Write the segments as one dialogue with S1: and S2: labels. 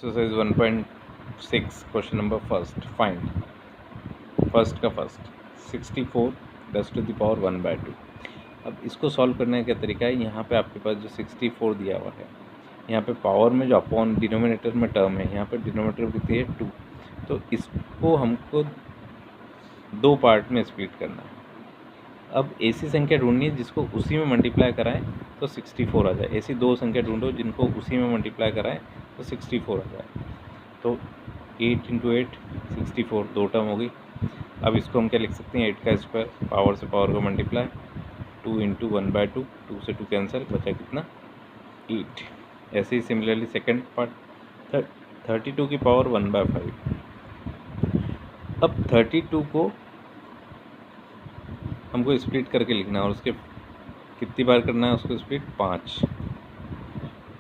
S1: Exercise 1.6 question number first find first का first 64 10⁻⁴ अब इसको सॉल्व करने का तरीका है, यहाँ पे आपके पास जो 64 दिया हुआ है, यहाँ पे पावर में जो अपॉन डिनोमिनेटर में टर्म है, यहाँ पे डिनोमिनेटर कितनी है 2, तो इसको हमको दो पार्ट में स्प्लिट करना है। अब ऐसी संख्या ढूंढनी है जिसको उसी में मल्टीप्लाई कराएं तो 64 आ जाए, ऐसी दो संख्या ढूंढो जिनको उसी में मल्टीप्लाई कराएं तो 64 आ जाए। तो 8 × 8 64 दो टर्म होगी। अब इसको हम क्या लिख सकते हैं, 8 का स्क्वायर, पावर से पावर को मल्टीप्लाई, 2 × 1/2, 2 से 2 कैंसिल, बचा कितना 8। ऐसे ही सिमिलरली सेकेंड पार्ट 32 की पावर 1/5। अब 32 को हमको स्प्लिट करके लिखना है और उसके कितनी बार करना है उसको स्प्लिट 5।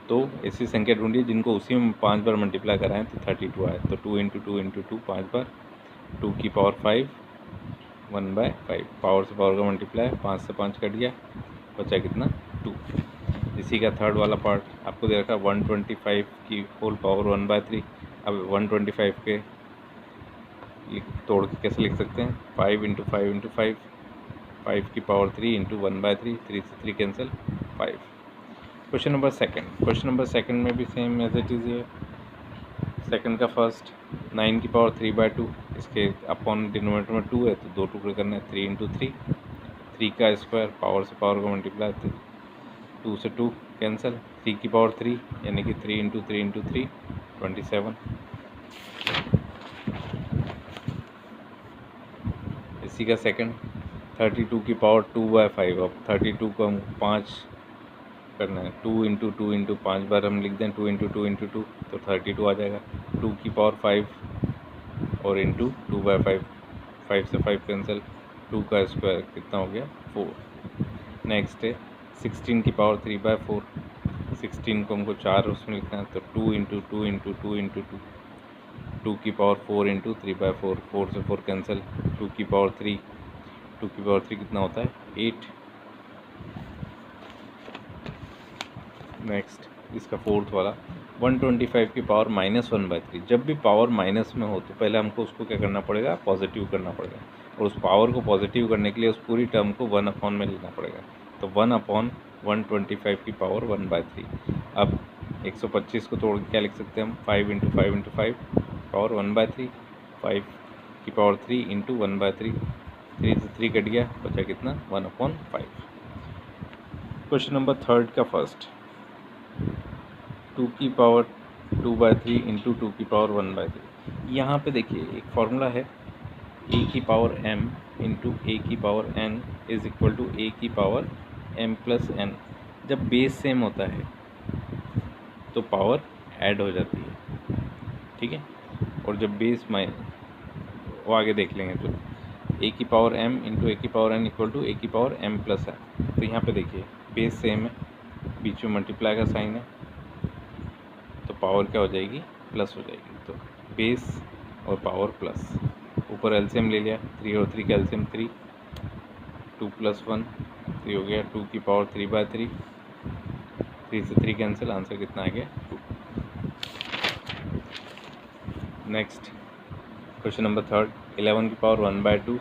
S1: तो ऐसी संख्या ढूंढिए जिनको उसी में 5 बार मल्टीप्लाई कराएं तो 32 आए। तो 2 × 2 × 2 5 बार, 2 की पावर 5 1/5, पावर से पावर का मल्टीप्लाई, 5 से 5 कट गया, बचा कितना 2। इसी का थर्ड वाला पार्ट आपको दे रखा 125 की होल पावर 1/3। अब 125 के तोड़ के कैसे लिख सकते हैं, 5 × 5 × 5, 5 की पावर 3 × 1/3, 3 से 3 कैंसिल 5। क्वेश्चन नंबर सेकंड में भी सेम एज इट इज़ है। सेकंड का फर्स्ट 9 की पावर 3/2, इसके अपॉन डिनोमिनेटर में 2 है तो दो टुकड़े करने हैं, 3 × 3, 3 का स्क्वायर, पावर से पावर को मल्टीप्लाई, 2 से 2 कैंसिल, 3 की पावर 3 यानी कि 3 × 3 × 3 27। इसी का सेकंड 32 की पावर 2/5। अब 32 को हम 5 करना है, 2 × 2 × 5 बार हम लिख दें, 2 × 2 × 2 तो 32 आ जाएगा। 2 की पावर 5 और इंटू 2/5, 5 से 5 कैंसिल, 2 का स्क्वायर कितना हो गया 4। नेक्स्ट है 16 की पावर 3/4, 16 को हमको 4 उसमें लिखना है तो 2 × 2 × 2 × 2, 2 की पावर 4 × 3/4, 4 से 4 कैंसिल, 2 की पावर 3, 2 की पावर 3 कितना होता है 8। नेक्स्ट इसका फोर्थ वाला 125 की पावर -1/3। जब भी पावर माइनस में हो तो पहले हमको उसको क्या करना पड़ेगा, पॉजिटिव करना पड़ेगा, और उस पावर को पॉजिटिव करने के लिए उस पूरी टर्म को 1/, में लेना पड़ेगा। तो 1/125 की पावर 1/3। अब 125 को तोड़ के क्या लिख सकते हैं हम, 5 × 5 × 5 पावर 1/3, 5 की पावर 3 × 1/3, 3 से 3 कट गया, बचा कितना 1/5। क्वेश्चन नंबर थर्ड का फर्स्ट 2 की पावर 2/3 × 2 की पावर 1/3। यहाँ पे देखिए एक फॉर्मूला है, a की पावर m × a की power n is equal to a की पावर m + n। जब बेस सेम होता है तो पावर ऐड हो जाती है, ठीक है, और जब बेस वो आगे देख लेंगे। तो a की पावर m × a की power n equal to a की पावर m + n। तो यहाँ पे देखिए बेस सेम है, बीच में मल्टीप्लाई का साइन है, तो पावर क्या हो जाएगी प्लस हो जाएगी। तो बेस और पावर प्लस, ऊपर एलसीएम ले लिया, 3 और 3 का एलसीएम 3, 2 + 1 3 हो गया, 2 की पावर 3/3, 3 से 3 कैंसिल, आंसर कितना आ गया 2। नेक्स्ट क्वेश्चन नंबर थर्ड 11 की पावर 1/2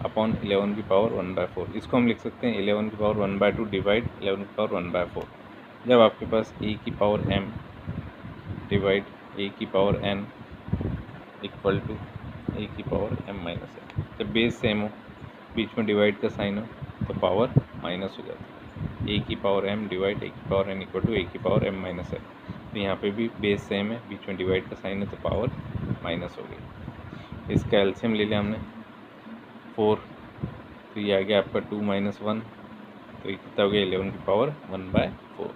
S1: अपॉन 11 की पावर 1/4। इसको हम लिख सकते हैं 11 की पावर 1/2 डिवाइड 11 की पावर 1/4। जब आपके पास a की पावर m डिवाइड a की power n equal to a की पावर m - n, जब बेस सेम हो, बीच में डिवाइड का साइन हो, तो पावर माइनस हो जाती है। a की पावर m डिवाइड a की power n equal to a की पावर m - n। तो यहाँ पे भी बेस सेम है, बीच में डिवाइड का साइन है, तो पावर माइनस हो गई। इसका एलसीएम ले लिया हमने 4, तो ये आ गया आपका 2 - 1, तो ये कितना हो गया 11 की पावर 1/4।